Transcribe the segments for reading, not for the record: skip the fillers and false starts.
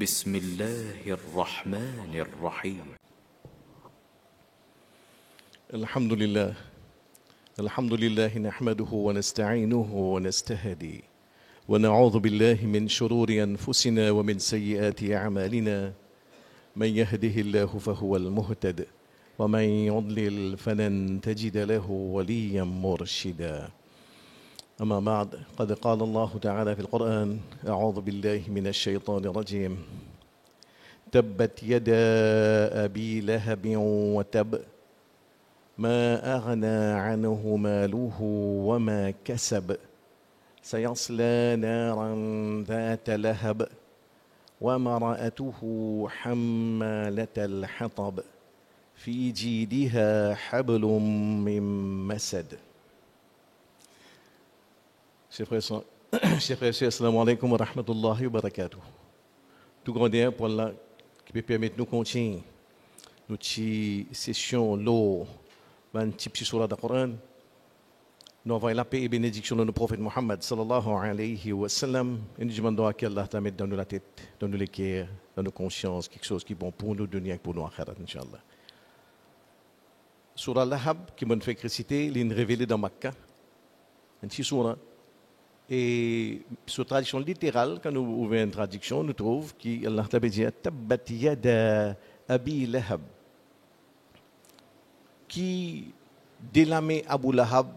بسم الله الرحمن الرحيم. الحمد لله نحمده ونستعينه ونستهدي ونعوذ بالله من شرور أنفسنا ومن سيئات أعمالنا. من يهده الله فهو المهتد ومن يضلل فلن تجد له وليا مرشدا. أما بعد، قد قال الله تعالى في القرآن: أعوذ بالله من الشيطان الرجيم. تبت يدا أبي لهب وتب ما أغنى عنه ماله وما كسب سيصلى نارا ذات لهب وامرأته حمالة الحطب في جيدها حبل من مسد. Chers frères et sœurs, assalamu alaikum wa rahmatullahi wa barakatuh. Tout grand bien pour Allah qui peut permettre nous continuer notre session l'eau, un petit surah du Coran. Nous envoyons la paix et bénédiction de notre prophète Mohammed sallallahu alayhi wa sallam. Et nous demandons à qu'Allah t'a mis dans nos têtes, dans nos cœurs, dans nos consciences, quelque chose qui est bon pour nous, dunya et pour nous akhirat, Inch'Allah. Surah Lahab, qui m'a fait réciter, il est révélé dans Makkah. Un petit surah. Et sur traduction littérale, quand nous ouvrons une traduction, nous trouvons qu'Allah t'a dit Tabbat yada Abi Lahab, qui délamait Abu Lahab,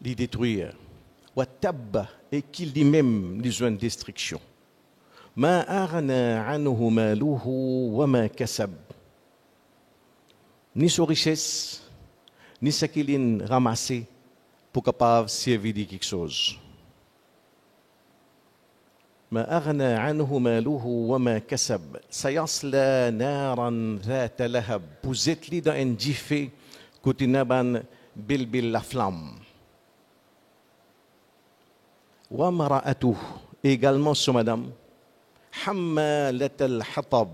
les détruire, wa tabba, et qui lui-même les une destruction. Ma aghna anhu maluhu wa ma kasab. Ni sa richesse, ni ce qu'il a ramassé pour capable servir de quelque chose. ما أغنى عنه ماله وما كسب سيصلى نارا ذات لهب. Vous êtes là dans un gifé côté naban bilbil la flamme. وامرأته, également son madame, حمالة الحطب,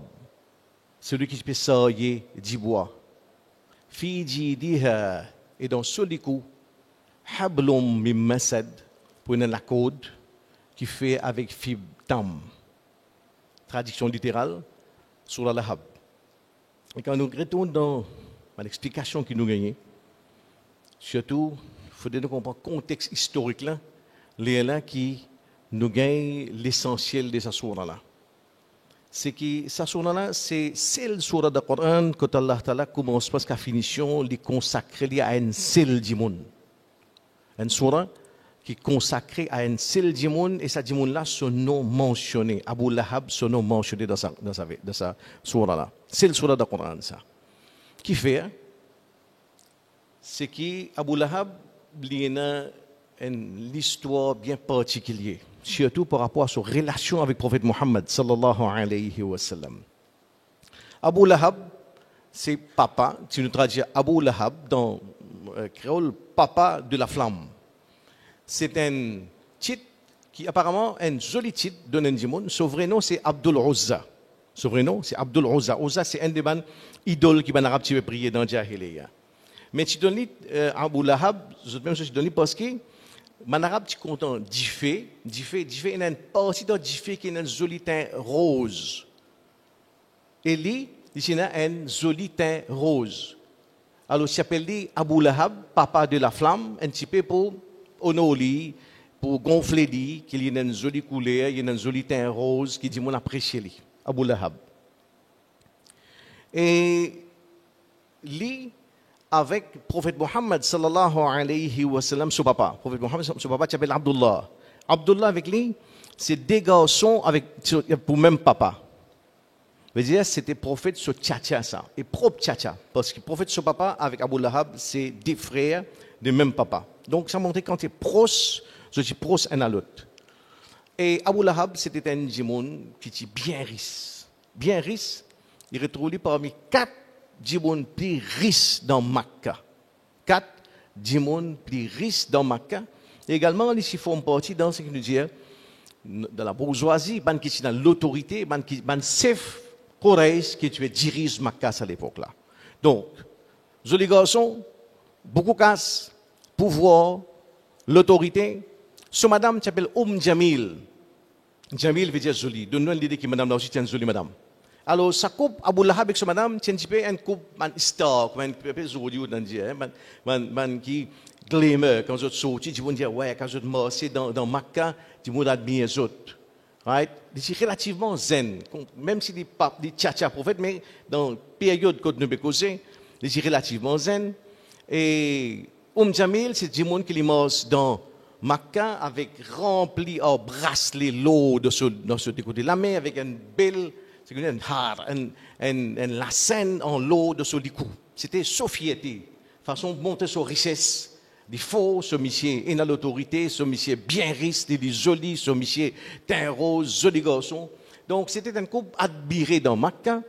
celui qui peut sailler du bois. في جيدها, et dans ce coup حبل من مسد, pour une la corde qui fait avec fibre tam. Traduction littérale sur la Lahab. Et quand nous retournons dans l'explication que nous gagnons, surtout, il faudrait nous comprendre le contexte historique là, les là qui nous gagnent l'essentiel de sa sourate là. C'est que sa sourate là, c'est celle sourate du Coran que Allah Ta'ala commence parce qu'à finition, il consacre à une seule dimoun. Une sourate qui est consacré à un seul dimoun, et sa dimoun-là, son nom mentionné. Abu Lahab, son nom mentionné dans sa sourate-là. C'est le sourate du Coran, ça. Qui fait, c'est qu'Abu Lahab, il a une histoire bien particulière, surtout par rapport à sa relation avec le prophète Mohammed, sallallahu alayhi wa sallam. Abu Lahab, c'est papa, si nous traduisons Abu Lahab dans créole, papa de la flamme. C'est un titre qui apparemment un joli titre de Nendimoun. Son vrai nom c'est Abdul Uzza. Son vrai nom c'est Abdul Uzza. Uzza c'est un des idoles qui en arabe tu veux prier dans Jahiliya. Mais tu donnes Abu Lahab, même chose tu donnes parce que en arabe tu comptes Difé il y a une partie de Difé qui est un joli teint rose. Et lui, il y a un joli teint rose. Alors il s'appelle Abu Lahab, papa de la flamme, un petit peu pour honori, pour gonfler lui, qu'il y a une jolie couleur, il y a une jolie teint rose qui dit mon apprécié lui, Abu Lahab. Et lui, avec le prophète Mohammed sallallahu alayhi wa sallam, son papa, prophète Mohammed, son papa s'appelle Abdullah. Abdullah avec lui, c'est des garçons pour même papa. Je veux dire, c'était prophète sur tchatcha ça, et propre tchatcha, parce que prophète sur papa avec Abu Lahab, c'est des frères de même papa. Donc ça montre quand tu es proche, je suis proche un à l'autre. Et Abu Lahab, c'était un djimoun qui était bien riche. Bien riche, il est retrouvé parmi 4 djimoun plus riches dans Makkah. 4 djimoun plus riches dans Makkah. Et également, ils font partie dans ce que nous disons, dans la bourgeoisie, qui est dans l'autorité, qui est chef Quraysh qui dirige Makkah à l'époque-là. Donc, joli garçon, beaucoup casse, pouvoir, l'autorité. Ce madame s'appelle Jamil. Jamil veut dire joli. Donne-nous l'idée que madame là aussi tient jolie madame. Alors, sa coupe, Abu Lahab avec sa madame, tient un petit peu une coupe, man star, man peu joli ou dire, man qui glamour, quand je sorti, tu vas dire, ouais, quand je marche dans Makkah, tu vas admirer les autres. Right? C'est relativement zen, même si les papes, les tcha prophètes, mais dans la période que nous avons causé, c'est relativement zen. Et Jamil, c'est du monde qui les marche dans Makkah avec rempli en bracelet l'eau de ce côté de la main, avec une belle, c'est une har, la scène en l'eau de ce licou. C'était société, façon de monter sur richesse. Des faux, ce monsieur est dans l'autorité, ce monsieur bien riche, il est joli, ce monsieur teint rose, joli garçon. Donc c'était un couple admiré dans Makkah.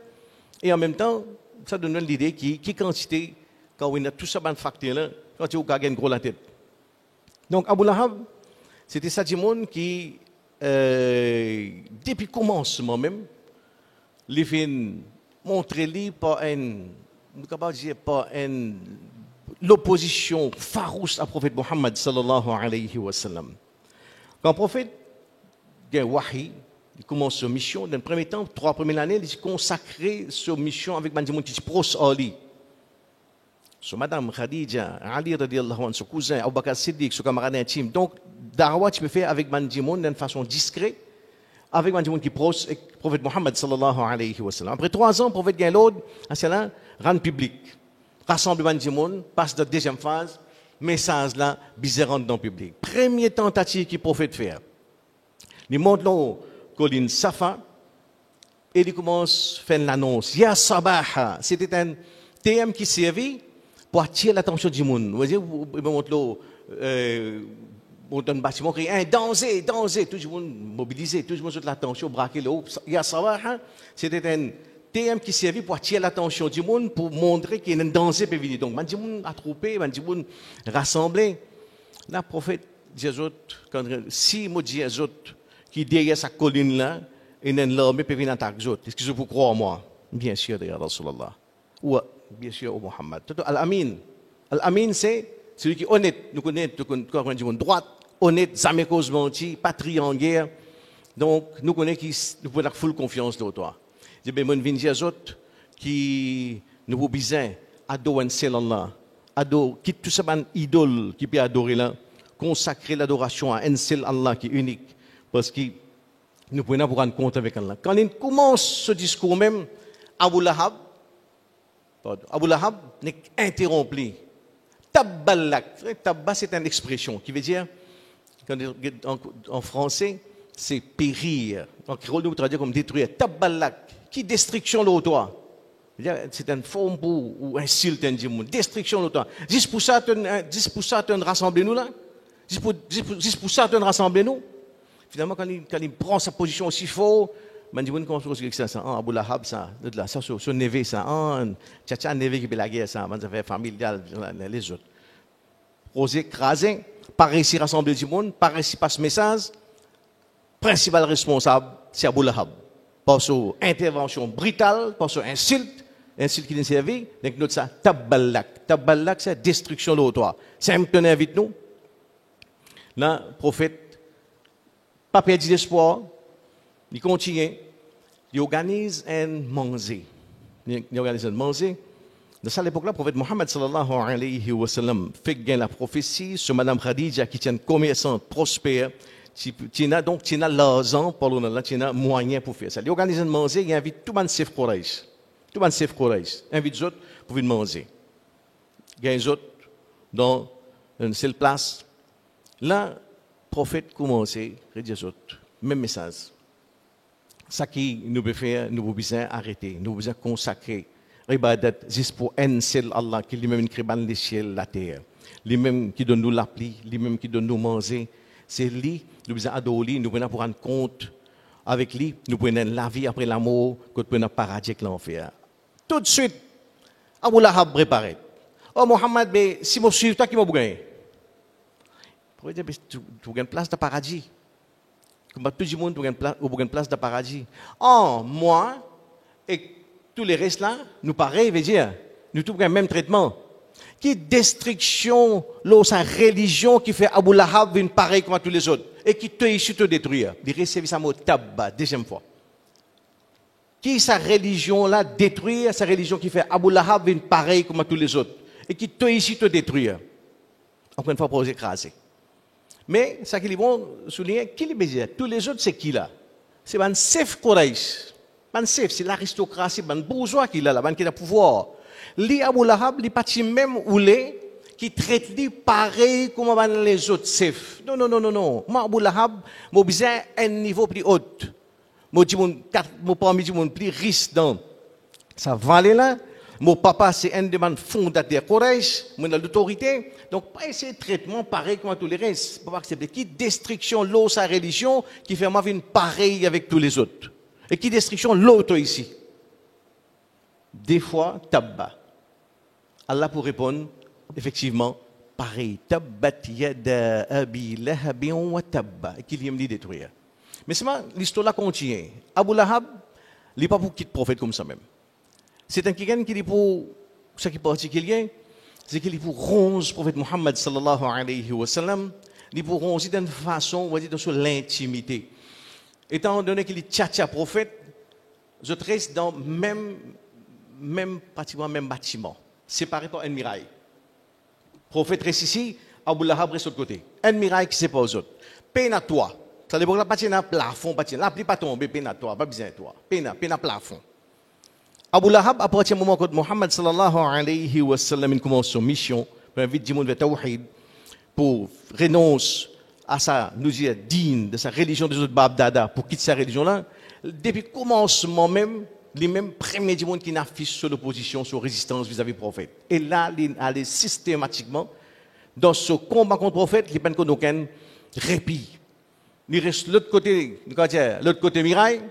Et en même temps, ça donne l'idée qui quantité, quand on a tout ça, facteur-là, quand tu as une grosse la tête. Donc Abu Lahab, c'était ça du monde qui, depuis le commencement même, les fait montrer lui par l'opposition farouche à prophète Mohammed sallallahu alayhi wa sallam. Quand le prophète a wahi, il commence sa mission, dans le premier temps, 3 premières années, il consacré sa mission avec des gens qui sont proches à lui. So, Madame Khadija, Ali radiallahu anhu, son cousin, Abu Bakr Siddiq, son camarade intime. Donc, Darwa, tu peux faire avec des gens d'une façon discrète, avec des gens qui sont proches du prophète Mohammed sallallahu alayhi wa sallam. Après 3 ans, le prophète gagne l'ordre, rend public. Rassemblement du monde, passe de la deuxième phase, message là, bizarre dans le public. Première tentative que le prophète fait. Il monte là, colline Safa, et il commence à faire l'annonce. Ya Sabaha, c'était un thème qui servait pour attirer l'attention du monde. Vous voyez, il monte là, un bâtiment qui est un danger, tout le monde mobilisé, tout le monde sur l'attention, braqué là. Ya Sabaha, c'était un thème qui servait pour attirer l'attention du monde, pour montrer qu'il y a un danger qui peut venir. Donc, il y a des gens attroupés, il y a des gens rassemblés. Là, le prophète Jésus, si il dit Jésus, qui derrière sa colline-là, il y a une armée qui peut venir attaquer les autres. Est-ce que vous croyez en moi? Bien sûr, derrière Rasulallah. Ou bien sûr, au Muhammad. Al-Amin. Al-Amin, c'est celui qui est honnête. Nous connaissons droite, honnête, jamais cause menti, pas trianguère. Donc, nous connaissons qui nous pouvons avoir full confiance dans toi. Je vais vous dire aux autres qui nous ont besoin d'adorer un seul Allah, qui tout ça une idole qui peut adorer là, consacrer l'adoration à un seul Allah qui est unique, parce que nous pouvons avoir un compte avec Allah. Quand il commence ce discours même, Abu Lahab n'est interrompu. Tabballak, tabba c'est une expression qui veut dire, en français, c'est périr. En créole, nous traduisons comme détruire. Tabballak. Qui destruction de toi? C'est une forme pour insulte un monde. Destruction de toi. Juste pour ça, tu rassembles nous là. Juste pour ça, tu rassembles nous. Finalement, quand il prend sa position aussi fort, man dit comment ça ça Abu Lahab ça son neveu ça tcha neveu qui fait la guerre ça man ça fait familial les autres. Osé craser, pas réussi rassembler du monde, pas réussi passer message. Principal responsable, c'est Abu Lahab. Par son intervention brutale, par son insulte qui nous servi, donc nous ça tabballak. Tabballak, c'est destruction de toi. C'est un peu invite nous. Là, le prophète, pas perdu l'espoir, il continue, il organise un manger. Il organise un manger. Dans cette époque-là, le prophète Mohammed sallallahu alayhi wa sallam fait gagner la prophétie sur Madame Khadija qui tient une commerçante prospère. Tu as l'argent, tu as moyen pour faire ça. Il organise un manger, il invite tout le monde Sef Quraish. Tout le monde Sef Quraish. Invite les autres pour venir manger. Il y a les autres dans une seule place. Là, le prophète commence à dire les autres. Même message. Ça qui nous peut faire, nous besoin arrêter, nous besoin consacrer. Ibadat, juste pour un seul Allah qui lui-même crée les ciels, la terre. Lui-même qui donne nous la pluie, lui-même qui donne nous manger. C'est lui, nous besoin adorer, nous pouvons prendre compte avec lui, nous pouvons la vie après la mort, que nous pouvons paradis avec l'enfer. Tout de suite, Abu Lahab préparé. Oh Mohammed, mais si je suis toi qui m'a gagné. Pour dire, tu as une place de paradis. Comme tout le monde, tu as une place de paradis. Oh, moi et tous les restes là, nous pareil, veut dire, nous tous avons le même traitement. Qui destruction, sa religion qui fait Abu Lahab une pareille comme à tous les autres et qui te ici te détruire. Il recevait sa mot tabba, deuxième fois. Qui sa religion là détruire, sa religion qui fait Abu Lahab une pareille comme à tous les autres et qui te ici te détruire. Encore une fois pour écraser. Mais ça qui est bon souligner, qui est bézé? Tous les autres c'est qui là? C'est un chef Quraysh. Un chef, c'est l'aristocratie, un bourgeois qui est là, qui a le pouvoir. Li Abu Lahab, li parti même ou les qui traite li pareil comme les autres chefs. Non, non, non, non, non. Moi, Abu Lahab, moi besoin un niveau plus haut. Moi, moi parmi les gens plus riches dans sa vallée là. Mon papa, c'est un des fondateurs Quraysh, moi l'autorité. Donc, pas essayer de traitement pareil comme tous les restes. Pas accepter qui destruction l'eau sa religion qui fait moi une pareille avec tous les autres. Et qui destruction l'autre ici. Des fois, tabba. Allah pour répondre, effectivement, pareil. Tabbat yada abi lahabin wa tabba. Et qu'il vient me détruire. Mais seulement, l'histoire là continue. Abu Lahab, il n'est pas pour quitter le prophète comme ça même. C'est un quelqu'un qui est pour, ce qui est particulier, c'est qu'il est pour ronge le prophète Muhammad sallallahu alayhi wa sallam, il est pour ronge d'une façon, on va dire, sur l'intimité. Étant donné qu'il est tchatcha prophète, je reste dans pratiquement même bâtiment, séparé par une muraille. Prophète reste ici, Abu Lahab reste de l'autre côté. Une muraille qui sépare aux autres. Peine à toi. Ça dépend de la partie dans le plafond, là, il pas tomber, peine à toi, pas besoin de toi. Peine à plafond. Abu Lahab, à partir du moment où Muhammad sallallahu alayhi wa sallam commence son mission, pour inviter du monde vers Tawhid, pour renoncer à sa, nous dire, digne de sa religion des autres Babdada, pour quitter sa religion-là, depuis le commencement même, les mêmes premiers du monde qui n'affichent sur l'opposition, sur résistance vis-à-vis du prophète. Et là, il allait systématiquement, dans ce combat contre le prophète, il n'y a pas aucun répit. Il reste l'autre côté miraille,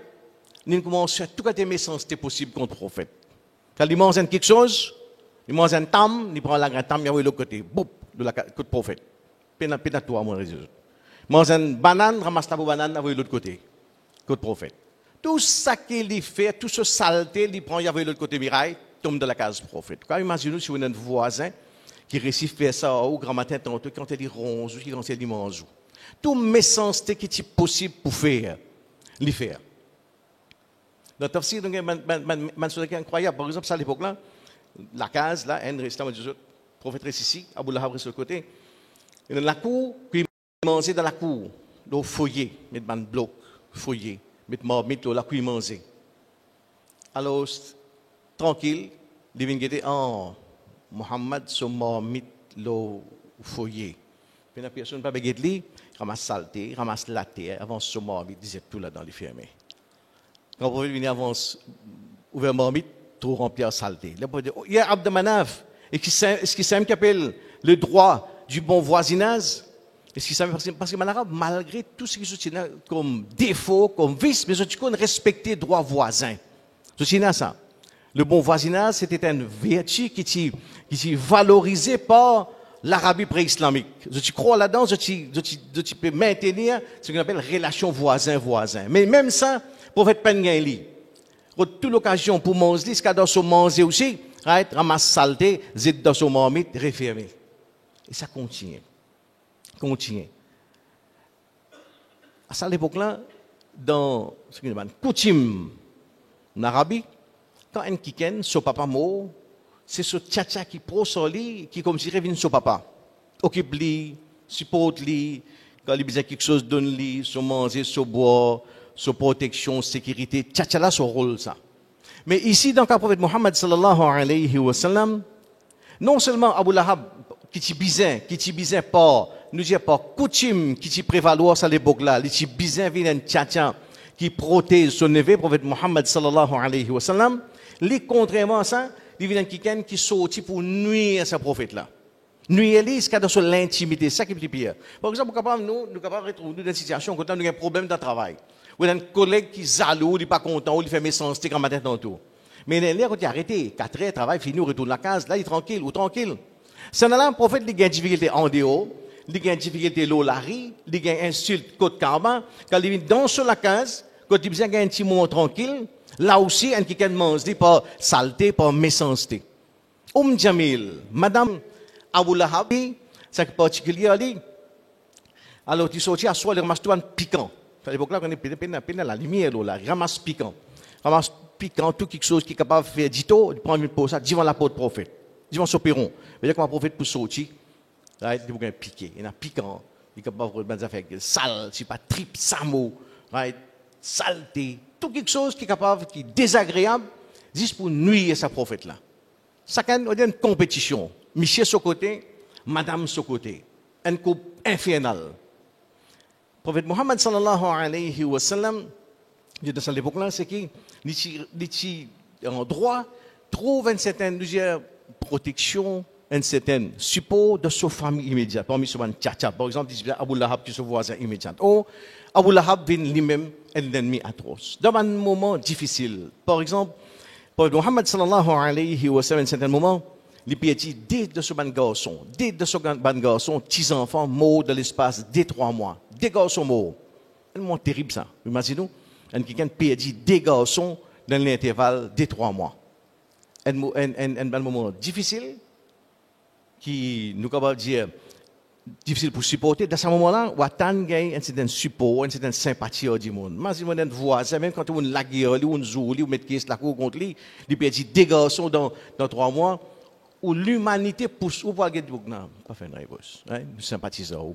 il commence à tout cas des méchancetés possibles contre le prophète. Quand il mange quelque chose, il mange un tam, il prend la grande tam, il envoie de l'autre côté, boum, de la côté prophète. Pénatoire, mon réseau. Il mange une banane, ramasse la banane, envoie de l'autre côté, côté prophète. Tout ça qu'il fait, tout ce saleté, il prend, il envoie de l'autre côté miraille, tombe dans la case prophète. Quand imaginez si vous avez un voisin qui réussit à faire ça au grand matin, tantôt, quand il ronge, quand il mange. Tout méchanceté qui est possible pour faire, l'y faire. Dans le tafsir, il y a un truc incroyable. Par exemple, à l'époque-là, la case, là, un restant, le prophète reste ici, Abu Lahab reste de côté. Et dans la cour, puis il mangeait dans la cour, dans le foyer, mettre un bloc, foyer, mettre marmite, là, puis il mangeait. Alors, tranquille, il vient dire, oh, Mohammed, son marmite, le foyer. Puis la personne pas baguette lui, ramasse saleté, ramasse la terre, avance son marmite, disait tout là dans les fermés. Quand le prophète vient avance, ouvert marmite, trop rempli en saleté. Là, il dit, il y a Abd Manaf, est-ce qu'il sait qui appelle le droit du bon voisinage? Est-ce qu'il sait parce que Manaf, malgré tout ce qui se tient comme défaut, comme vice, mais je dis qu'on respectait le droit voisin. Je tiens à ça. Le bon voisinage, c'était une vertu qui était valorisée par l'Arabie pré-islamique. Je crois là-dedans, je peux maintenir ce qu'on appelle relation voisin-voisin. Mais même ça, le prophète Pengaili, toute l'occasion pour manger, ce qu'il doit se manger aussi, ramasse saleté, zid dans son marmite, refermé. Et ça continue. À cette époque-là, dans ce qu'on appelle coutume en Arabie, quand un kiken, son papa mort, c'est ce tcha-tcha qui prosoli, qui comme si revient son papa. Occupe-lui, supporte-lui, quand il a besoin de quelque chose, donne-lui, son manger, son boire, son protection, sécurité, tcha-tcha là, son rôle, ça. Mais ici, dans le prophète Muhammad sallallahu alayhi wa sallam, non seulement Abu Lahab, qui t'y bizin par, nous dire par coutume, qui t'y prévaloir à l'époque là, qui t'y bizin vient un tcha-tcha, qui protège son neveu, prophète Muhammad sallallahu alayhi wa sallam, lui, contrairement à ça, il vient quelqu'un qui sortit pour nuire à ce prophète-là. Nuire lui, c'est dans l'intimité, c'est ça qui est plus pire. Par exemple, nous sommes capables de retrouver dans une situation quand nous avons un problème dans le travail. Ou un collègue qui est jaloux, il n'est pas content, ou il fait méchanceté quand matin tantôt. Mais là, quand il a arrêté, 4 heures, travail fini, on retourne à la case, là, il est tranquille, C'est là, le prophète, il a une difficulté en dehors, il a une difficulté l'eau, la rue, il a une insulte, côte karma, quand il vient dans la case, quand il a besoin d'un petit moment tranquille, là aussi, un qui mange, pas saleté, pas méchanceté. Jamil, Madame Abu Lahab, c'est particulier, alors tu sortis à soi le ramasse tout piquant. À l'époque là, on est peine la lumière là, ramasse piquant. Ramasse piquant, tout quelque chose qui est capable de faire dito, tu prends une pause, ça, devant la porte prophète. Devant son perron. Mais comme un prophète pour sortir, right, il faut piquer. Il y a piquant, il est capable de faire sale, c'est pas trip, samo, right, saleté, tout quelque chose qui est capable, qui est désagréable, juste pour nuire à sa prophète là. Ça a une compétition. Monsieur sur côté, Madame sur côté. Un couple infernal. Le prophète Mohammed sallallahu alayhi wa sallam, dans cette époque-là, c'est qu'il en droit trouve une certaine protection, un certain support de sa famille immédiate. Parmi ceux qui tchatcha, par exemple, Abu Lahab qui est son voisin immédiat. Ou Abu Lahab vient lui-même un ennemi atroce. Dans un moment difficile, par exemple, pour Mohammed sallallahu alayhi wa sallam, à un certain moment, il peut dire, dès de ce ban garçon, 10 enfants morts dans l'espace des 3 mois. Des garçons morts. C'est tellement terrible ça. Imaginez-nous, quelqu'un peut dire des garçons dans l'intervalle des 3 mois. Un moment difficile, qui nous capable dire difficile pour supporter. Dans ce moment-là, on attend un certain support, une certaine sympathie du monde. Imaginez un voisin, même quand on la guerre, on joue, on met la cour contre lui, il peut dire des garçons dans 3 mois, où l'humanité pousse, ou pas non, pas faire une réponse. Nous sympathisons.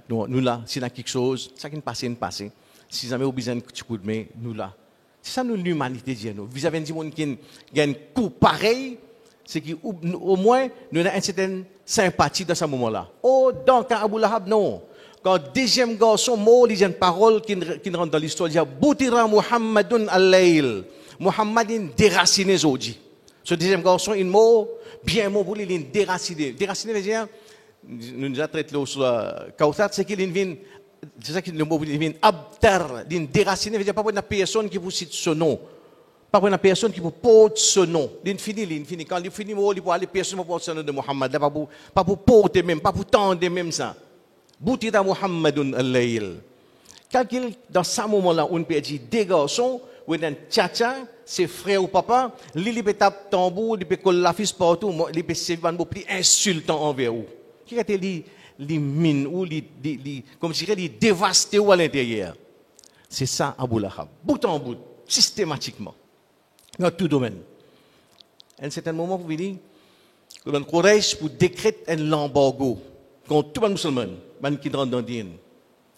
Nous là, s'il y a quelque chose, ça qui ne passe, passe. Si jamais vous avez besoin de coup de main, nous là. C'est ça l'humanité dit nous. Vous avez des gens qui ont un coup pareil, c'est qu'au moins, nous avons une certaine sympathie dans ce moment-là. Oh, donc, Abu Lahab, non. Quand le deuxième garçon mort, il y a une parole qui rentre dans l'histoire, il dit Boutira Muhammadun al-Layl. Muhammad est déraciné aujourd'hui. Ce deuxième garçon, il est mort, bien mort pour lui, il est déraciné. Déraciné veut dire, nous avons traité sur la Kautat, c'est qu'il vient, c'est ça que le mot vient abtar, il est déraciné, veut dire pas pour une personne qui vous cite ce nom. Pas pour une personne qui vous porte ce nom. Il finit. Quand il finit, il peut aller personne qui porte ce nom de Muhammad. Pas pour porter même, pas pour tendre même ça. Boutira Muhammadun al-Layl. Quelqu'un, dans ce moment-là, on peut dire des garçons, ou un tchatcha, ses frères ou papa, il peut taper tambour, il peut coller la fille partout, il peut se faire plus insultant envers vous. Qui a été les mines ou comme je dirais, les dévastés à l'intérieur. C'est ça, Abu Lahab. Bout en bout, systématiquement. Dans tout domaine. À un certain moment, vous venez, le Quraysh pour décréter un embargo contre tout le musulman qui rentre dans le dîne.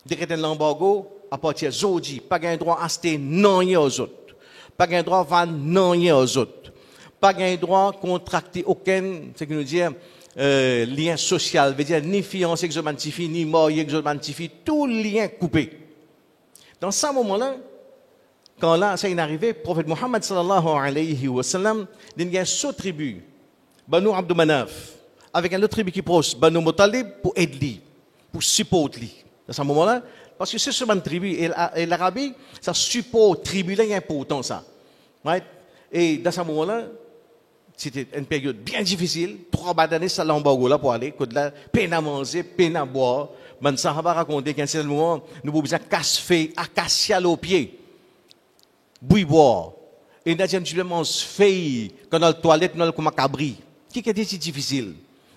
Décréter un embargo à partir d'aujourd'hui, pas de droit à acheter non aux autres. Pas de droit à vendre non aux autres. Pas de droit à contracter aucun, c'est que nous dire, lien social, veut dire ni fiancé exomantifie, ni marié exomantifie, tout lien coupé. Dans ce moment-là, quand là, ça est arrivé, le prophète Mohammed sallallahu alayhi wa sallam, il y a une seule tribu, Banu Abd Manaf, avec une autre tribu qui est proche, Banu Muttalib, pour aider lui, pour supporter lui. Dans ce moment-là, parce que c'est seulement une tribu, et l'Arabie, ça supporte tribu là, il est important ça. Right? Et dans ce moment-là, c'était une période bien difficile, 3 d'années, ça l'embargo là pour aller, que là, peine à manger, peine à boire. Man Sahaba raconté qu'à un certain moment, nous avons besoin de casse-feuille, acacia au pied. Boire. Et nous avons feuille, quand dans la toilette, nous avons comme un cabri. Qui était si difficile?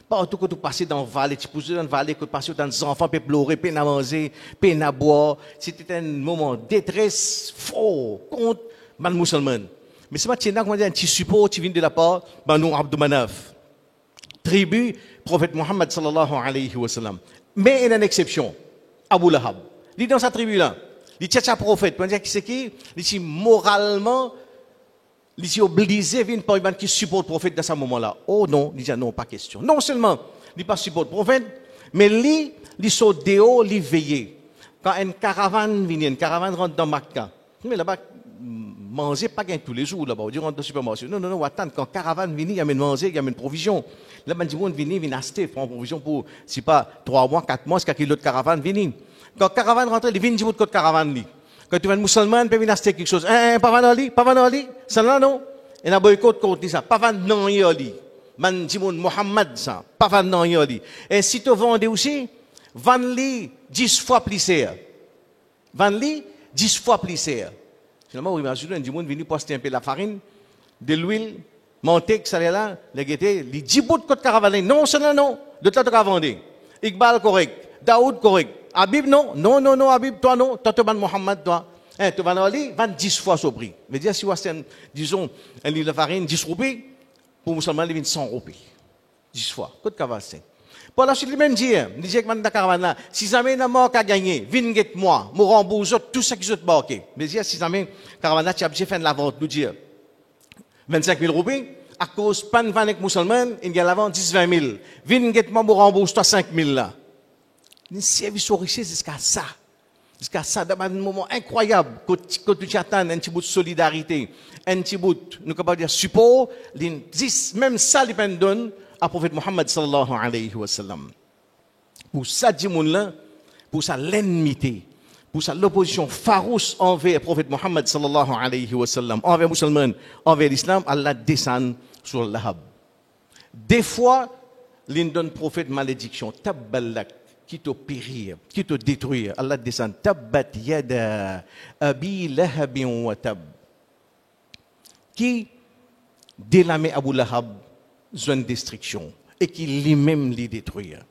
Partout que tu passes dans la vallée, tu pousses dans la vallée, que tu passes dans les enfants, peuvent pleurer, peine à manger, peine à boire. C'était un moment de détresse fort contre les musulmans. Mais c'est maintenant qu'on a un petit support qui vient de la part de Banu Abd Manaf. Tribu, prophète Mohammed sallallahu alayhi wa sallam. Mais il y a une exception. Abu Lahab. Il est dans sa tribu-là. Il est un prophète. Il est moralement, il est obligé de venir par une qui supporte le prophète dans ce moment-là. Oh non, il dit non, pas question. Non seulement, il n'est pas supporte le prophète, mais lui, il saute dehors, il veille. Quand une caravane vient, une caravane rentre dans Makkah. Mais là-bas, manger pas gain tous les jours là-bas, durant le supermarché. Non, attends, quand caravane vient, il y a une manger, il y a une provision. Là, ben, du monde vient acheter, prend provision pour, si pas 3 mois, 4 mois, c'est qu'il y a l'autre caravane vient. Quand caravane rentre, il vient du bout de caravane. Quand tu vas un musulman, tu viens acheter quelque chose. Pas vendre ali, ça là, non? Et la boycott contre ça. Pas vendre non, ali. Man, du monde, Mohammed, ça. Pas vendre non, ali. Et si tu vends aussi, vends-li 10 fois plus cher. Vends-li 10 fois plus cher. Finalement, vous imaginez, du monde venu poster un peu la farine, de l'huile, monté que ça là, les guettés, les 10 bouts de côte caravane, non, c'est non, de ta caravane. Iqbal correct, Daoud correct, Habib non, non, Habib, toi non, toi tu vas Mohammed, toi. Tu vas aller 10 fois ce prix. Je veux dire, si vous avez, disons, un litre de farine, 10 roupies, pour musulman, il vient 100 roupies. 10 fois, côte caravane. Pour la suite, il même dit que dans caravane là, si jamais n'a mort qu'à gagner, viens get moi, me rembourse tout ce qui est barqué. Mais si jamais caravane là, tu as fait la vente, nous dire 25 000 roupies, à cause pan vanek musulman, il y a la vente 10-20 000. Viens get moi, me rembourse toi 5 000 là. Une service au richesse jusqu'à ça. Jusqu'à ça, dans un moment incroyable, quand tu attends un petit bout de solidarité, un petit bout, nous pouvons dire support, même ça, il donne à prophète Mohammed sallallahu alayhi wa sallam. Pour ça, pour ça, l'ennemité, pour ça, l'opposition farouche envers le prophète Mohammed sallallahu alayhi wa sallam, envers les musulmans, envers l'islam, Allah descend sur l'ahab. Des fois, l'on donne prophète malédiction, tabbalak, qui te périr, qui te détruire. Allah descend, tabbat yada abi lahabin wa tab. Qui délamait Abu Lahab, zone destruction et qui lui-même les détruire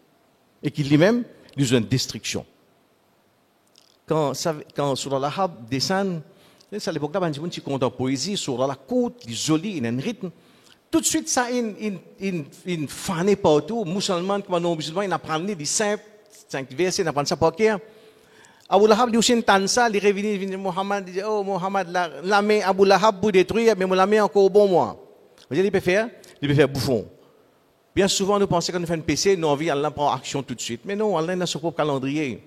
et qui lui-même les zone destruction quand sur la hab descend c'est à l'époque là on dit qu'on poésie sur la côte les jolis in un rythme tout de suite ça in fané partout musulman comme non musulman il apprend les 5 versets il apprend ça par cœur Abu Lahab lui aussi entend ça il revient Mohammed dit oh Mohammed la main Abu Lahab pour détruire mais la main encore bon moi vous voyez il peut faire bouffon. Bien souvent, nous pensons que quand nous faisons un PC, nous envie Allah prend action tout de suite. Mais non, Allah a son propre calendrier.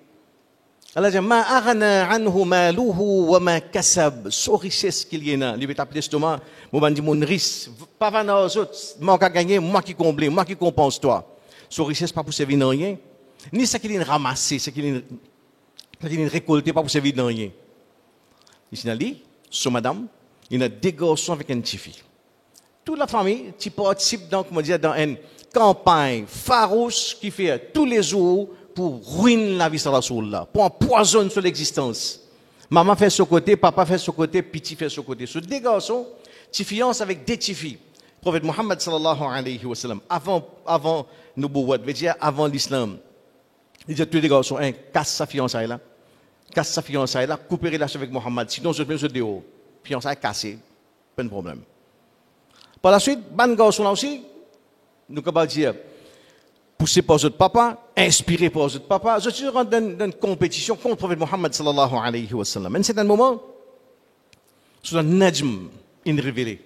Allah dit, ma aghna anhu maluhu wa ma kasab. So richesse qu'il y a là. Il veut t'appeler justement, moi, je dis, mon risque. Pas venir aux autres. Moi qui gagné, moi qui comble, moi qui compense toi. So richesse pas pour servir dans rien. Ni ça qu'il a ramassé, ce qu'il a récolté, pas pour servir dans rien. Ici, so madame, il a des garçons avec un petit fille. Toute la famille, tu participes donc, dans une campagne farouche qui fait tous les jours pour ruiner la vie de Rasoullah, pour empoisonner sur l'existence. Maman fait ce côté, papa fait ce côté, petit fait ce côté. Sur des garçons, tu fiances avec des petits filles. Le prophète Mohammed sallallahu alayhi wa sallam, avant Nubuwwat, veut dire avant l'islam, il dit à tous les garçons, casse sa fiançaille là, coupez les lâches avec Mohammed, sinon je vais me dehors. Fiançaille cassée, pas de problème. Par la suite, ban garçon là aussi, nous pouvons dire, poussé par votre papa, inspiré par votre papa, je suis dans une compétition contre le prophète Mohammed sallallahu alayhi wa sallam. À un certain moment, sur un najm, il révélé.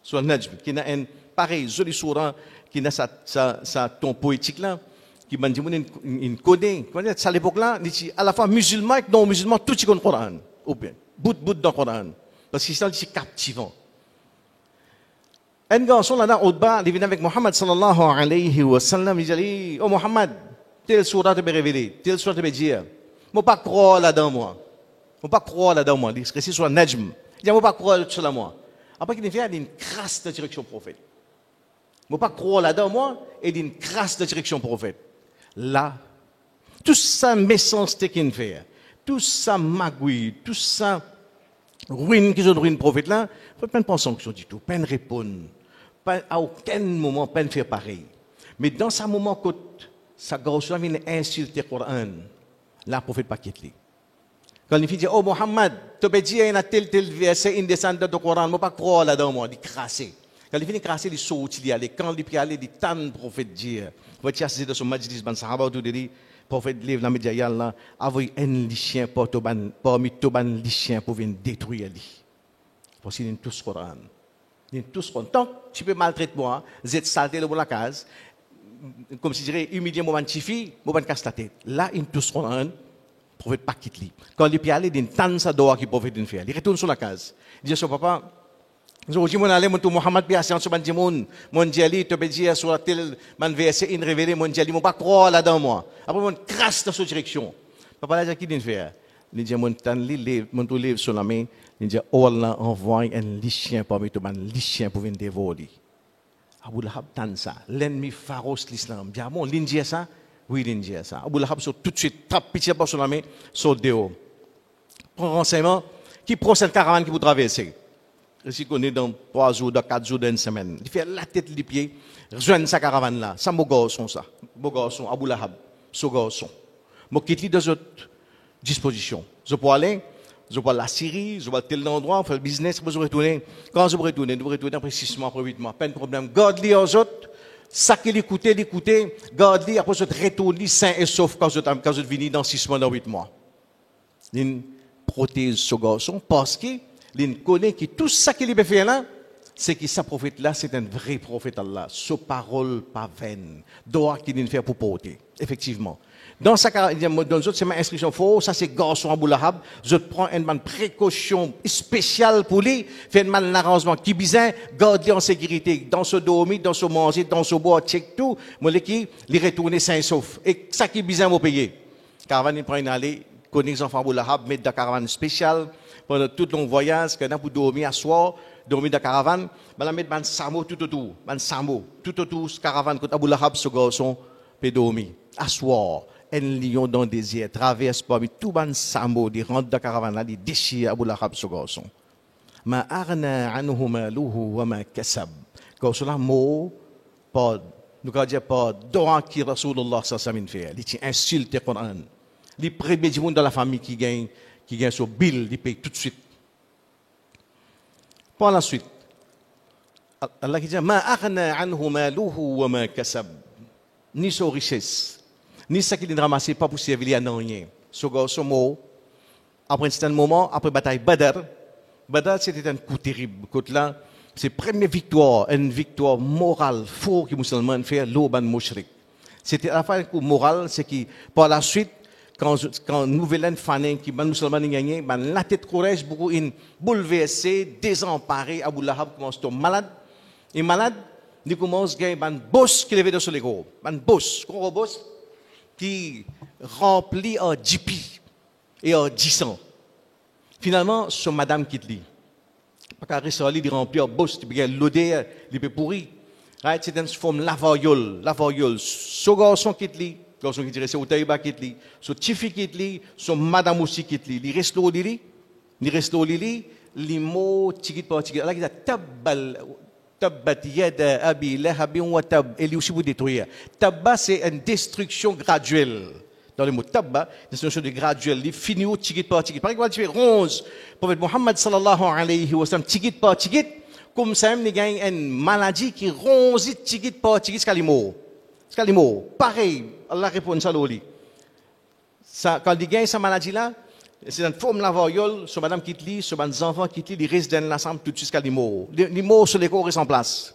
Sur un najm, qui a un pareil, joli sourire, qui a sa ton poétique là, qui m'a dit, une codé, à l'époque là, à la fois musulman et non musulman, tout est dans le Coran. Ou bien, bout dans le Coran. Parce que c'est captivant. Un garçon là-dedans, au bas, il vient avec Mohammed sallallahu alayhi wa sallam, il dit, oh Mohammed, tel surat te révélé, tel surat te dire, je ne pas croire là-dedans moi. Je ne pas croire là-dedans moi. Il dit, sur un najm. Il dit, je ne pas croire là moi. Après qu'il fait, il une crasse de direction prophète. Je ne pas croire là-dedans moi, et il une crasse de direction prophète. Là, tout ça méchanceté qu'il fait, tout ça magouille, tout ça ruine qu'ils ont ruine prophète là, il ne faut pas prendre sanction du tout, pas répondre. À aucun moment, pas faire pareil. Mais dans ce moment, quand sa grosse vient insulter le Coran, là, le prophète pas quitte. Quand il dit, oh Mohammed, tu peux dire, il y a tel verset, il descend dans le Coran, je ne peux pas croire là-dedans, moi, il crasse. Quand il finit de crasser, il saute, il y allait. Quand il peut aller, il tant le prophète dire. Vous voyez, c'est dans son majlis, ban sahaba, tout dit, prophète livre dans média yalla, avoir un chien parmi tous les chiens pour venir détruire lui. Parce qu'il y a tous Coran. Il y a tous Coran. Tant que tu peux maltraiter moi, vous êtes saleté dans la case, comme si je dirais humilier mon petit fille, mon casse la tête. Là, il y a tous Coran. Le prophète pas quitte lui. Quand il peut aller, il y a tant sa doigt qui le prophète fait. Il retourne sur la case. Il dit à son papa, je dis mon allez mon Mohammed bien c'est sur mon diali te peux dire sur tel man verset in révélé mon diali mon pas croire là-dedans moi après mon crasse dans cette direction papa là qui dit faire il dit mon tan mon tout livre sur la main il dit oh Allah envoie un chien parmi tout man chien pour venir dévorer Abu Lahab tan ça l'ennemi farouche l'islam bien bon l'indien ça oui l'indien ça Abu Lahab sur tout de suite tape pitié par sur la main sur dehors prend renseignement qui prend cette caravane qui vous traverser Si qu'on est dans 3 jours, dans 4 jours, dans une semaine. Il fait la tête, les pieds, rejoindre sa caravane là. Ça, beau garçon, ça. Beau garçon, Abou Lahab. Ce garçon. Je quitte dans autres dispositions. Je peux aller, je peux aller à la Syrie, je peux aller à tel endroit, faire le business, je peux retourner. Quand je peux retourner après 6 mois, après 8 mois. Pas de problème. Garde-les aux autres. Ça qui l'écouter, garde-les, après je retourne sain et sauf quand je viens dans 6 mois, dans 8 mois. Il protège ce garçon parce que il connaît que tout ça qu'il peut faire là, c'est que ce prophète-là, c'est un vrai prophète Allah. Sa parole pas vaine. Doit qu'il fait pour porter. Effectivement. Dans sa dans c'est ma instruction faux, ça c'est garçon Abou Lahab. Je prends une précaution spéciale pour lui, faire un arrangement qui bizarre, garde-le en sécurité, dans ce dormir, dans ce manger, dans ce boire, check tout, moi qui les retourner sain sauf. Et ça qui bizarre vous payer. Caravane il prend une allée, connaît les enfants Abou Lahab, mettre dans caravane spéciale pendant tout long voyage, qu'on a pour dormir à soir, dormir dans la caravane, ben la mettre ban samo tout autour, caravane quand Abou Lahab ce garçon peut dormir à soir. Un lion dans le désert traverse parmi tout ban samo, il rentre dans la caravane là, il déchire Abou Lahab ce garçon. Ma arna anhu maluhu wa ma kasab. Garçon là mot pas nous allons dire pas doa qui Rasulullah sallallahu alayhi wa sallam fait, il insulte le Coran. Les premiers du monde dans la famille qui gagne son bill, il paye tout de suite. Par la suite, Allah qui dit ma aghna anhu maluhu wa ma kasab. Ni sa richesse, ni ce qu'il a ramassé pas pour servir à rien. Ce mot, après un certain moment, après bataille Badr, c'était un coup terrible. Côté là, c'est première victoire, une victoire morale, fort que les musulmans font l'Oban Mushrik. C'était à la fin un coup moral, c'est que par la suite, quand nouvelle fanin qui ban musulman gagné, ban la tête courage beaucoup in bouleversé, désemparé, Abou Lahab commence à tomber malade. Et malade, il commence à gagner ban boss qui levait sur les gros, ban boss qui remplit en JP et en 10 ans. Finalement, son madame quitte lui. Parce que ça il remplit en boss, il bien l'odeur, il peut pourri. Right, c'est une forme lavariole. Ce garçon quitte lui. Garçon qui dirait c'est au Taïba quitte lui, son Tifi quitte lui, son madame aussi quitte lui. Il reste au Lili, les mots tigit par tigit. Allah dit tabbat yada abi lahab wa tab. Et lui aussi vous détruire. Tabba c'est une destruction graduelle. Dans le mot tabba, destruction graduelle. Il finit au tigit par tigit. Par exemple, tu fais 11. Prophète Muhammad sallallahu alayhi wa sallam tigit par tigit. Comme ça, il y a une maladie qui ronge tigit par tigit jusqu'à l'immo. Pareil, Allah répond ça l'oli. Quand il gagne sa maladie-là, c'est une forme la variole, ce madame quitte lui, ce enfant quitte lui, il reste dans l'ensemble tout jusqu'à l'immo. L'immo sur les corps est en place.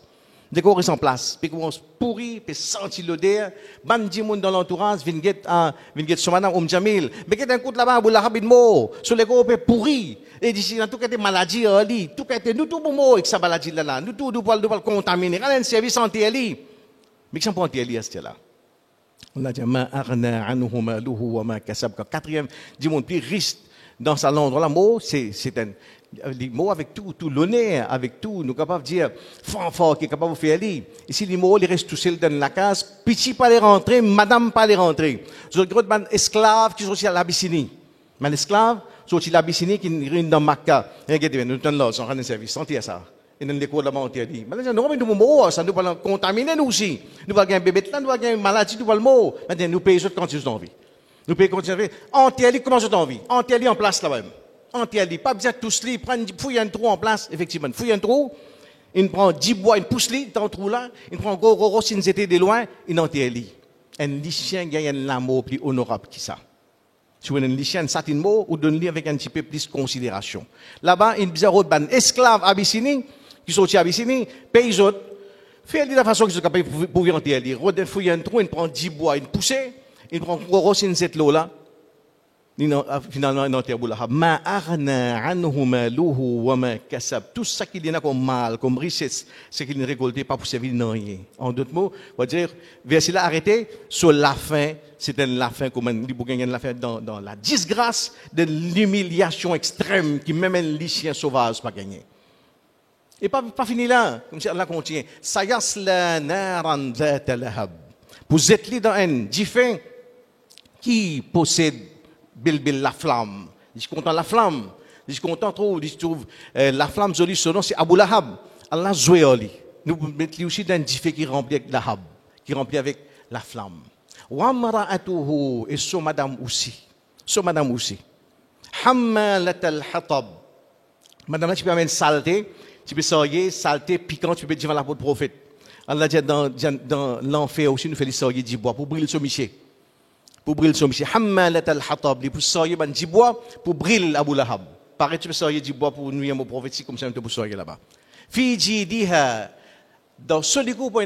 Les corps est en place. Puis commence pourri, puis sentir l'odeur. Bandi monde dans l'entourage, vient get ce madame Jamil. Mais qu'il y a un coup là-bas, Abou Lahab bin Mo, sur les corps est pourri. Et d'ici, tout cas des maladies, tout cas nous tout pour moi avec sa maladie là, nous tout nous pas contaminer. Rien un service santé ali. Mais qui sont pas anti-ali à ce là. On a dit ma arna anhu maluhu wa ma kasab. Quatrième, du monde plus riche dans sa langue. La mot, c'est un les mots avec tout l'honneur, avec tout, nous capables de dire fort qui est capable de faire ali. Ici les mots, ils restent tous seuls dans la case. Petit pas les rentrer, madame pas les rentrer. Je regarde un esclave qui sont aussi à l'Abyssinie. Un esclave, sont aussi à l'Abyssinie qui est dans Makkah. Regardez, nous sommes là, on a un service, sentez ça. Et dans l'école là-bas, on t'a dit, maintenant, nous avons mot, ça nous va contaminer nous aussi. Nous allons gagner un bébé, nous allons gagner une maladie, nous allons le mot. Maintenant, nous payons quand ils ont envie. Nous payons quand ils ont envie. Anti-Ali, comment ils ont envie? Anti-Ali en place là-même. Anti-Ali, pas besoin de tous les, prendre, fouiller un trou en place, effectivement. Fouiller un trou, il prend 10 bois, il pousse les dans le trou là, il prend gros, si nous étions de loin, il anti-Ali. Un lycéen gagne un l'amour plus honorable que ça. Si vous avez un lycéen, un mot, ou donne-lui avec un petit peu plus de considération. Là-bas, il y a un esclave Abyssinie, qui sont à Abyssinie, pays les autres, fait de la façon qu'ils sont capables pour vivre en terre. Il fouille un trou, il prend 10 bois, il pousse, il prend gros in cette l'eau là. Finalement, il enterre Boula. Ma arna anhu maluhu wa ma kasab. Tout ça qu'il y a comme mal, comme richesse, c'est qu'il ne récolte pas pour servir non rien. En d'autres mots, on va dire, verset là arrêté, sur la fin, c'était la fin, comme on dit, pour gagner la fin dans la disgrâce de l'humiliation extrême qui même un lycéen sauvage pas gagné. Et pas fini là, comme si Allah contient. Sayasla naran zata lahab. Vous êtes dans un diffin qui possède bilbil la flamme. Je suis content la flamme. Je suis content trop, je trouve la flamme jolie, son nom c'est Abu Lahab. Allah joué ali. Nous mettons aussi dans un diffé qui remplit avec Lahab, qui remplit avec la flamme. Wa mara'atuhu et son madame aussi. Son madame aussi. Hammalat al-hatab. Madame là, tu peux amener saleté, tu peux sortir, saleté, piquant, tu peux dire la peau de prophète. Allah dit dans l'enfer aussi, nous fait des sorties du bois pour brûler son miché. Pour brûler son miché. Hammalat al-hatab, pour sortir du bois, pour brûler Abu Lahab. Pareil, tu peux sortir du bois pour nuire mon prophète, comme ça, tu peux sortir là-bas. Fiji diha, dans ce coup, pour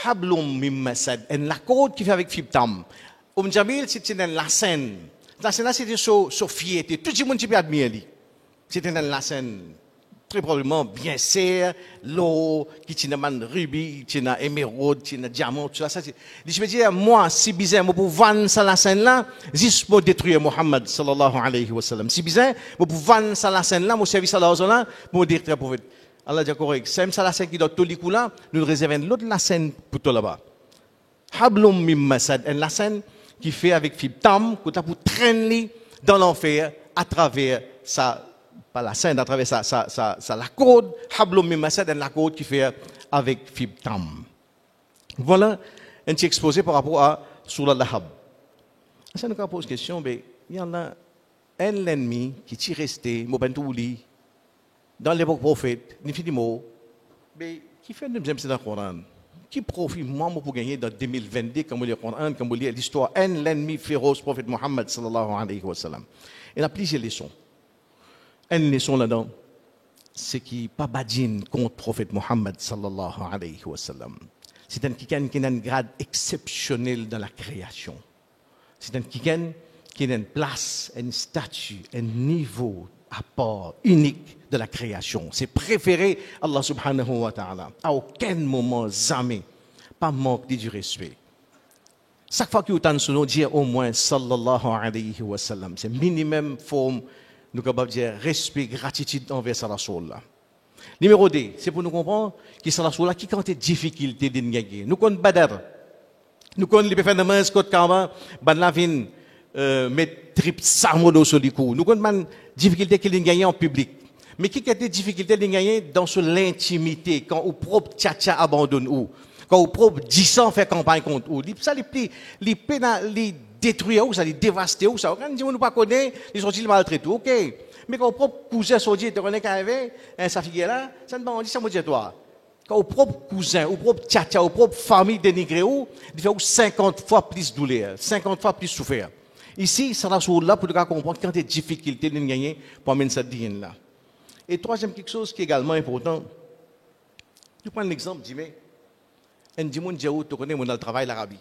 hablum min masad, la corde qui fait avec fibtam. Jamil, c'était la scène. La scène là, c'était sur fierté. Tout le monde peut admirer. C'était la scène très probablement bien serre, l'eau, qui tient un rubis, qui tient un émeraude, qui tient un diamant, tout ça. Je me dis, moi, si bizarre, moi, pour vendre ça la scène là, juste pour détruire Mohammed, sallallahu alayhi wa sallam. Si bizarre, moi, pour vendre ça la scène là, mon service à l'argent là, pour détruire le prophète. Allah dit correct. C'est ça la scène qui doit tout les là, nous réservons l'autre la scène pour tout là-bas. Hablum mim masad, la scène qui fait avec fibtam, pour traîner dans l'enfer à travers sa pas la scène, à travers la corde, hablum mim masad, la corde qui fait avec fibtam. Voilà un petit exposé par rapport à Surah Lahab. Ça nous pose question, mais il y en a un ennemi qui est resté, Mobentouli, dans l'époque prophète, ni fait des mots, mais qui fait le même dans le Coran, qui profite moi pour gagner dans 2022, comme on lit le Coran, comme on lit l'histoire, l'ennemi féroce, prophète Mohammed sallallahu alayhi wa sallam. Il a plusieurs leçons. Une leçon là-dedans, c'est qui pas badine contre prophète Mohammed sallallahu alayhi wa sallam. C'est un qui a un grade exceptionnel dans la création. C'est un qui a une place, un statut, un niveau à part unique de la création. C'est préféré Allah subhanahu wa ta'ala. À aucun moment, jamais, pas manque du respect. Chaque fois que vous entendez dire au moins sallallahu alayhi wa sallam, c'est minimum forme, nous capables de dire respect, gratitude envers sa rasoul. Numéro 2, c'est pour nous comprendre que sa rasoul qui quand des difficultés de gagner. Nous connaissons Badr, nous connaissons les phénomènes Scott Kama, Banlavin, mettre trip sarmodo sur le coup. Nous connaissons difficulté qu'il gagne en public. Mais qui a des difficultés de gagner dans l'intimité, quand au propre tcha abandonne ou, quand au propre 10 ans fait campagne contre ou. Ça les détruire ou ça les dévaster ou ça. Quand on ne pas connaît, ils sont ils maltraités. OK. Mais quand au propre cousin sorti te connaît qu'avait sa fille là, ça ne va dit ça me dit toi. Quand au propre cousin, au propre tcha, au propre famille dénigrée ou, il fait 50 fois plus douleur, 50 fois plus souffert. Ici, ça va sur là pour comprendre quand il y a des difficultés de gagner pour amener cette digne là. Et troisième, quelque chose qui est également important. Je prends l'exemple, dis-moi, un dimanche, tu connais mon travail l'Arabie.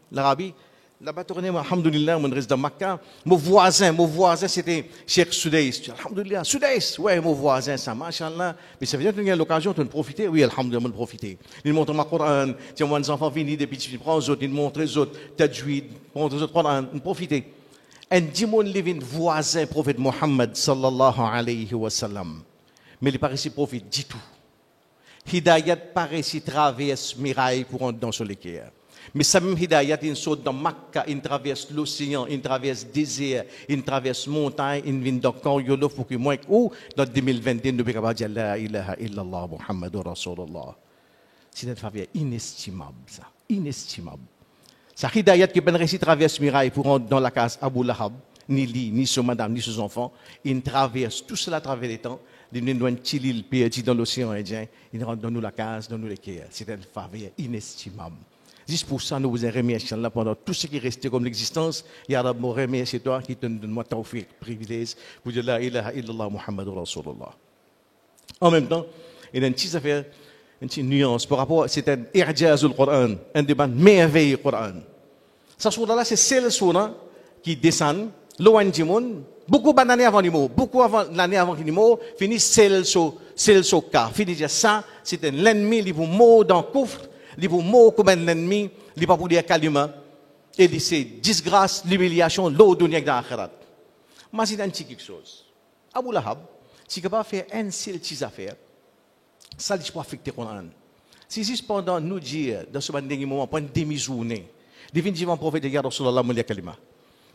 L'Arabie, là-bas, tu connais, alhamdoulilah, mon reste de Makkah. Mon voisin, c'était Cheikh Soudais. Alhamdoulilah, Soudais, ouais, mon voisin, ça, machallah. Mais ça veut dire que tu as l'occasion de profiter. Oui, alhamdoulilah, de profiter. Il montre ma Coran, tu vois, les enfants venus, des petits, prends les autres, il montre les autres, tajwid, prends les autres, Coran, profiter. Un dimanche, il voisin, prophète Mohammed, sallallahu alayhi wa sallam. Mais il n'est pas réussi profite du tout. Hidayat pas réussi traverse miraille pour entrer dans ce l'équerre. Mais ça même Hidayat, il saute dans Makkah, il traverse l'océan, il traverse le désert, il traverse montagne, il vient dans camp Yolof pour que moi, ou dans 2022, nous pouvons dire la ilaha illallah Muhammadur Rasulullah. C'est une faveur inestimable, ça. Inestimable. Sa Hidayat qui ben réussi traverse miraille pour entrer dans la case Abu Lahab, ni lui, ni son madame, ni ses enfants, il traverse tout cela à travers les temps. Il vient dans une petite île perdue dans l'océan Indien, il rentre dans nous la case, dans nous l'équerre. C'est une faveur inestimable. Juste pour ça, nous vous remercions là pendant tout ce qui est resté comme l'existence. Ya Rab, nous remercions toi qui te donne tawfiq, privilège, pour dire la ilaha illallah Muhammadur Rasulullah. En même temps, il y a une petite affaire, une petite nuance par rapport à c'est un i'jaz du Coran, un débat merveilleux du Coran. Ça sourate là, c'est celle sourate qui descend, loin du monde, beaucoup d'années avant les mots, beaucoup d'années avant les mots, finit celle sur cas. Finit dire ça, c'est un ennemi, il vous mot dans le coffre. Il faut mot comme un ennemi, il ne pas pour dire kalima. Et c'est disgrâce, l'humiliation, l'eau de dans l'akhirat. Mais c'est un petit quelque chose. Abu Lahab, si tu ne peux pas faire une seule petite affaire, ça ne peut pas affecter le Coran. Si juste pendant nous dire, dans ce dernier moment, pendant une demi-journée, définitivement, le prophète de Rasulallah, il kalima.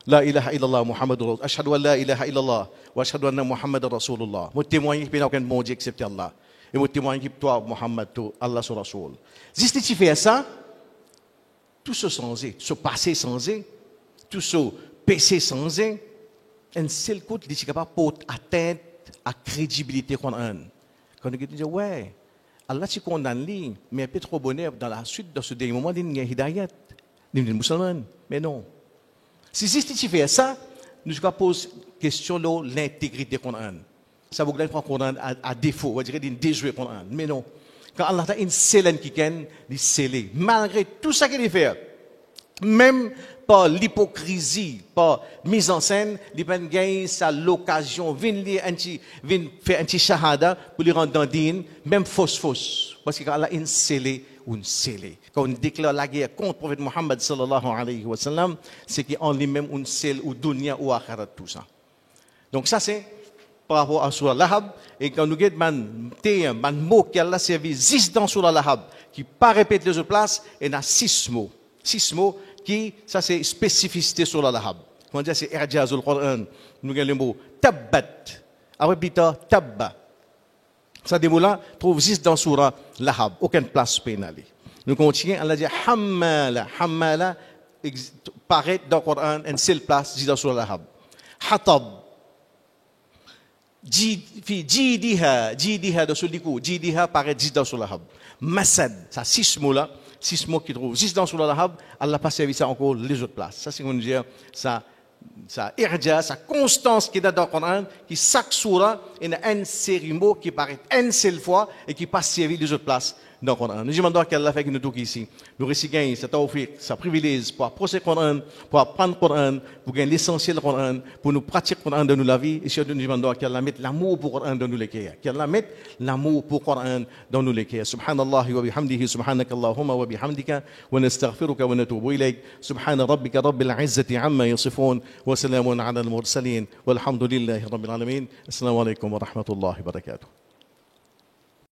La ilaha illallah Muhammadur Rasul. Ashhadu an la ilaha illallah wa ashhadu anna Muhammadar Rasulullah. Moi témoigne qu'il n'y a aucun bon Dieu excepté Allah. Et moi témoigne que toi Muhammad, toi Allah son Rasul. Si tu fais ça, tout ce changé, tout ce passé changé, tout ce péché changé, un seul coup, il est capable pour atteindre la crédibilité qu'on a. Quand on dit ouais, Allah tu condamne lui, mais il peut trop bonheur dans la suite dans ce dernier moment, il y a hidayat, il est musulman, mais non. Si tu fais ça, nous pose question de l'intégrité qu'on a. Ça veut dire qu'on a à défaut, on va dire qu'il déjoué qu'on a. Mais non. Quand Allah a une scellée qui est scellée, malgré tout ça qu'il fait, même par l'hypocrisie, par mise en scène, il peut gagner sa l'occasion, venir faire un petit shahada pour lui rendre dans din, même fausse. Parce qu'Allah a une scellée ou une scellée. Quand on déclare la guerre contre le prophète Mohammed sallallahu alayhi wa sallam, c'est qu'en lui-même une scellée ou dunya ou akhirat, tout ça. Donc ça c'est par rapport à Surah Lahab. Et quand nous avons un mot qui a servi 10 dans Surah Lahab, qui ne pas répéter les autres places, il y a 6 mots. 6 mots qui, ça c'est spécificité sur la Lahab. Quand on dit c'est I'jazul Qur'an, nous avons le mot tabbat. Après, tabba. Ça, des mots-là, trouve 6 dans Surah Lahab. Aucune place pénale. Nous continuons, Allah dit Hammala. Hammala paraît dans le Coran, une seule place, 10 dans Surah Lahab. Hatab. Jidiha de ce coup. Jidiha paraît 10 dans Surah Lahab. Masad. Ça, 6 mots-là. 6 mots qui trouvent 6 dans Surah Lahab, Allah n'a pas servi ça encore les autres places. Ça, c'est qu'on dit, ça irja, sa constance qui est dans le Coran, qui chaque surah, il y a une série de mots qui paraît une seule fois et qui pas servi les autres places dans le Coran. Nous demandons qu'Allah fait que nous tous ici, nous récipions cet offre, sa privilège pour approcher le Coran, pour apprendre le Coran, pour gagner l'essentiel du Coran, pour nous pratiquer le Coran dans notre vie. Et surtout, nous demandons qu'Allah mette l'amour pour le Coran dans nos cœurs. Qu'Allah mette l'amour pour le Coran dans nos cœurs. Subhanallah wa bihamdihi, subhanaka Allahumma wa bihamdika, wa nastaghfiruka wa natubu ilayk. Subhana rabbika rabbil izzati amma yasifun, wa salamun ala al-mursalin, walhamdulillahi rabbil alamin. Assalamu alaikum wa rahmatullahi wa barakatuh.